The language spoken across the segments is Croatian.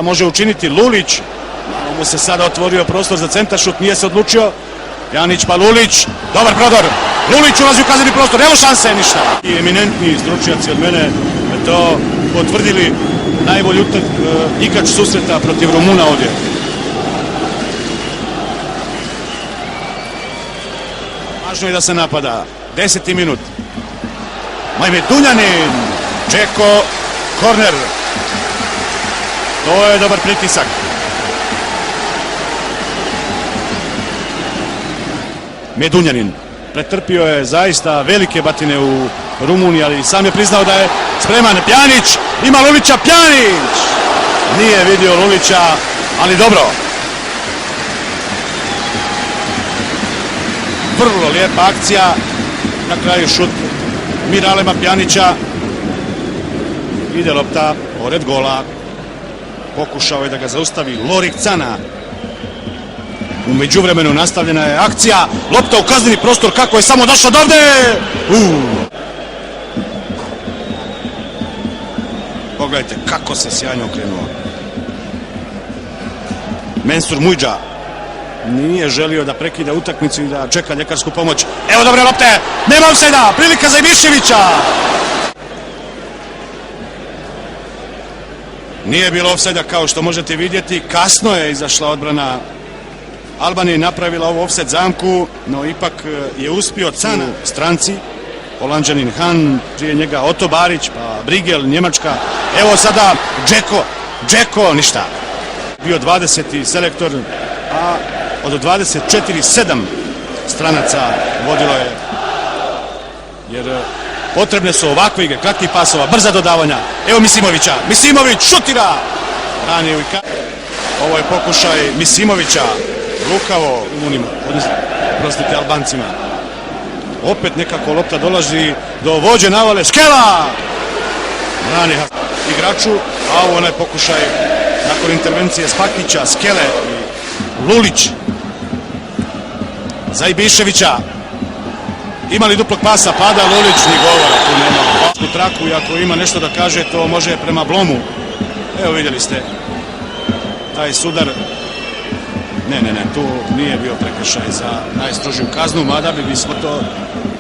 šta može učiniti Lulić. Malo mu se sada otvorio prostor za centaršut, nije se odlučio. Pjanić pa Lulić, dobar prodor. Lulić ulazi u kazneni prostor, evo šanse, ništa. I eminentni stručnjaci od mene to potvrdili, najbolji igrač susreta protiv Rumuna ovdje. Važno je da se napada. 10. minut. Medunjanin, Džeko, korner. To je dobar pritisak. Medunjanin pretrpio je zaista velike batine u Rumuniji, ali sam je priznao da je spreman. Pjanić, ima Lulića, Pjanić! Nije vidio Lulića, ali dobro. Vrlo lijepa akcija, na kraju šut Miralema Pjanića. Ide lopta pored gola. Pokušao je da ga zaustavi Lorik Cana. U međuvremenu nastavljena je akcija. Lopta u kazneni prostor, kako je samo došao dovde! Pogledajte kako se sjajno okrenuo. Mensur Mujdža nije želio da prekida utakmicu i da čeka ljekarsku pomoć. Evo dobre lopte, nema ofsajda, prilika za Ibiševića. Nije bilo ofsajda kao što možete vidjeti, kasno je izašla odbrana. Albanija je napravila ovu ofsajd zamku, no ipak je uspio Cana stranci. Holanđanin Han, prije njega Oto Barić, pa Brigel, Njemačka. Evo sada Džeko, ništa. Bio 20. selektor, a od 24 7 stranaca vodilo je. Jer potrebne su ovakve igre, kratkih pasova, brza dodavanja. Evo Misimovića, Misimović šutira! Ovo je pokušaj Misimovića, lukavo Rumunima, prostite Albancima. Opet nekako lopta dolazi do vođe navale, Skela! Brani igraču, a ovo onaj pokušaj nakon intervencije Spakića, Skele i Lulić. Za Ibiševića. Imali duplog pasa, pada Lulić, ni govora, tu nema pasku traku i ako ima nešto da kaže, to može prema Blomu. Evo vidjeli ste taj sudar. Ne, tu nije bio prekršaj za najstrožiju kaznu, mada bi smo to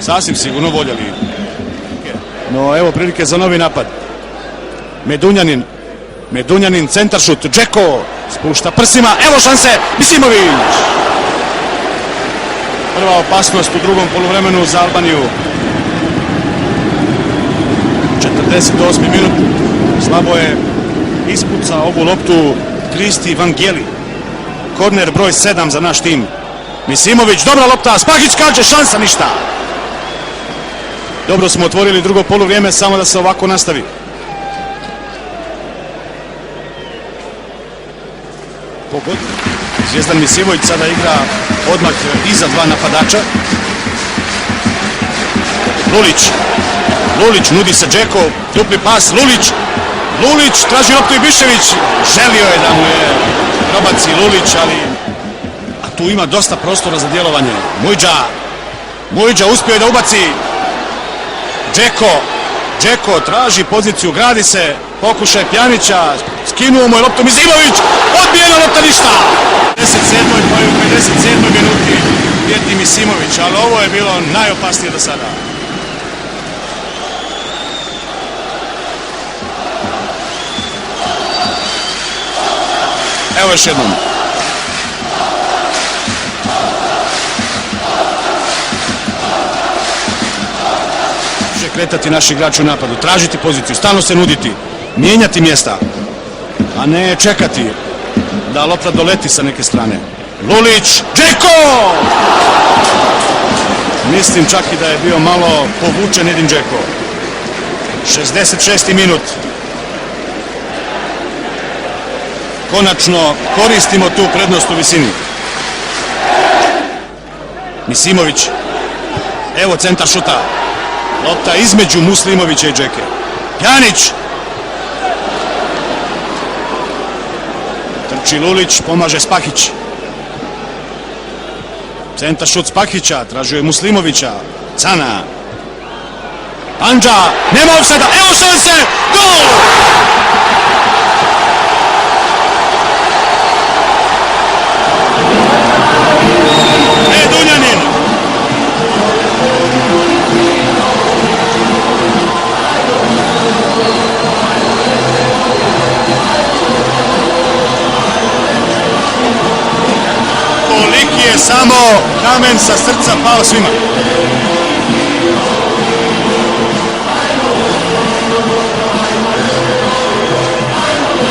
sasvim sigurno voljeli. No evo prilike za novi napad. Medunjanin, centaršut, Džeko spušta prsima, evo šanse, Misimović! Prva opasnost u drugom poluvremenu za Albaniju. 48. minut, slabo je ispucao ovu loptu Kristi Vangeli. Korner broj 7 za naš tim. Misimović, dobra lopta, Spahić kaže, šansa, ništa. Dobro smo otvorili drugo poluvrijeme, samo da se ovako nastavi. Zvijezdan Misimović sada igra odmah iza dva napadača. Lulić nudi se Džeko, dupli pas, Lulić traži loptu Ibišević, želio je da mu je probaci Lulić, ali tu ima dosta prostora za djelovanje. Mujdža uspio je da ubaci. Džeko traži poziciju, gradi se, pokušaj Pjanića, skinuo mu je loptu Misimović, odbijena lopta, ništa! U 57. minuti prijeti Misimović, ali ovo je bilo najopasnije do sada. Evo još jednom. Može kretati naši igrači u napadu, tražiti poziciju, stalno se nuditi, mijenjati mjesta, a ne čekati da lopta doleti sa neke strane. Lulić, Džeko! Mislim čak i da je bio malo povučen Edin Džeko. 66. minut. Konačno koristimo tu prednost u visini. Misimović. Evo centar šuta. Lopta između Muslimovića i Džeke. Pjanić. Trči Lulić, pomaže Spahić. Centar šut Spahića, tražuje Muslimovića. Cana. Andža, nema ofsajda, evo šanse, gol! samo kamen sa srca pao svima.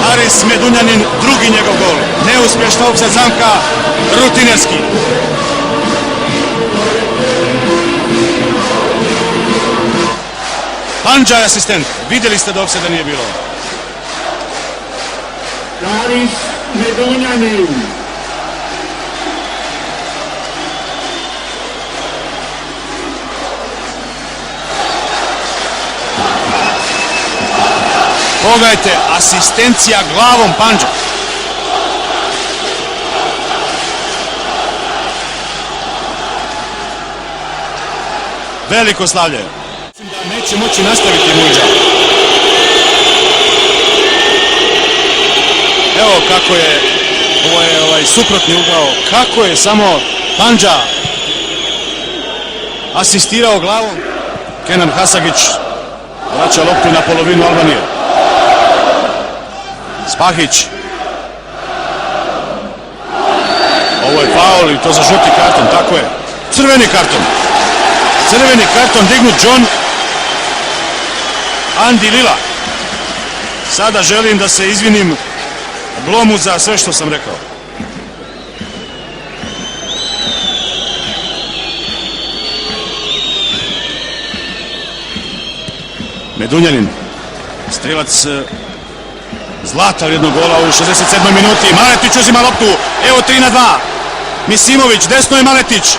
Haris Medunjanin, drugi njegov gol. Neuspješna ofsajd zamka, rutinerski. Pandža je asistent. Vidjeli ste da ofsajda nije bilo. Haris Medunjanin. Pogledajte, asistencija glavom Pandža. Veliko slavlje. Mislim da neće moći nastaviti Muđa. Evo kako je, ovo je suprotni ugao, kako je samo Pandža asistirao glavom. Kenan Hasagić vraća loptu na polovinu Albanije. Spahić. Ovo je faul i to za žuti karton, tako je. Crveni karton. Crveni karton dignut John Andi Lila. Sada želim da se izvinim Blomu za sve što sam rekao. Medunjanin. Strilac zlata vrijednog gola u 67. minuti. Maletić uzima loptu. Evo 3:2. Misimović, desno je Maletić.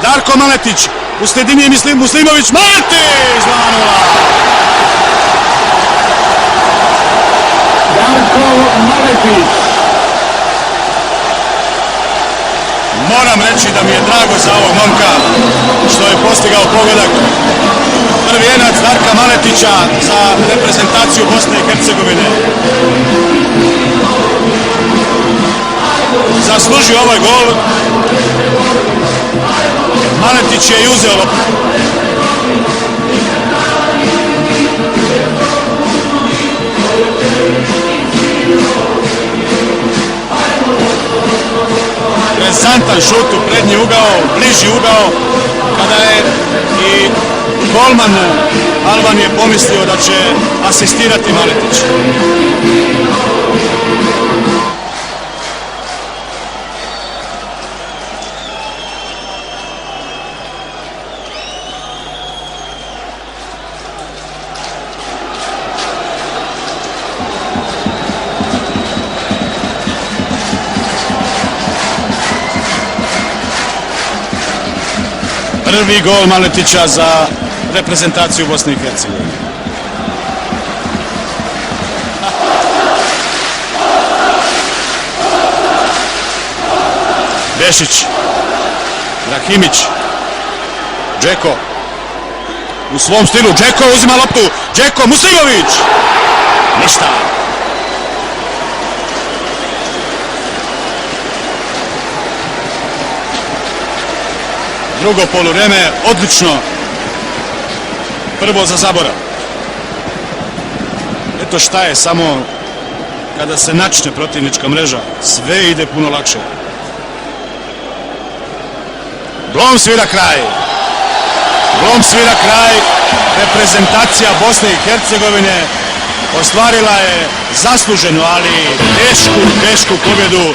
Darko Maletić. U sredini je Muslimović. Maletić! 2:0. Darko Maletić. Moram reći da mi je drago za ovog momka što je postigao pogodak. Prvijenac Darka Maletića za reprezentaciju Bosne i Hercegovine. Zaslužio ovaj gol. Maletić je i uzeo loptu. Interesantan šut u prednji ugao, bliži ugao, kada je i golman Albanije pomislio da će asistirati Maletić. Prvi gol Maletića za reprezentaciju Bosne i Hercegovine. Bešić, Rahimić, Džeko, u svom stilu, Džeko uzima loptu, Džeko, Muslimović, ništa. Drugo poluvreme, odlično. Prvo za zaborav. Eto šta je, samo kada se načne protivnička mreža, sve ide puno lakše. Blom svira kraj. Blom svira kraj. Reprezentacija Bosne i Hercegovine ostvarila je zasluženu, ali tešku pobjedu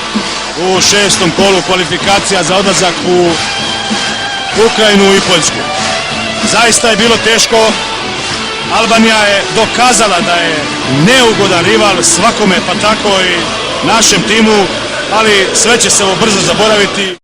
u 6. kolu kvalifikacija za odlazak u Ukrajinu i Poljsku. Zaista je bilo teško. Albanija je dokazala da je neugodan rival svakome, pa tako i našem timu, ali sve će se ovo brzo zaboraviti.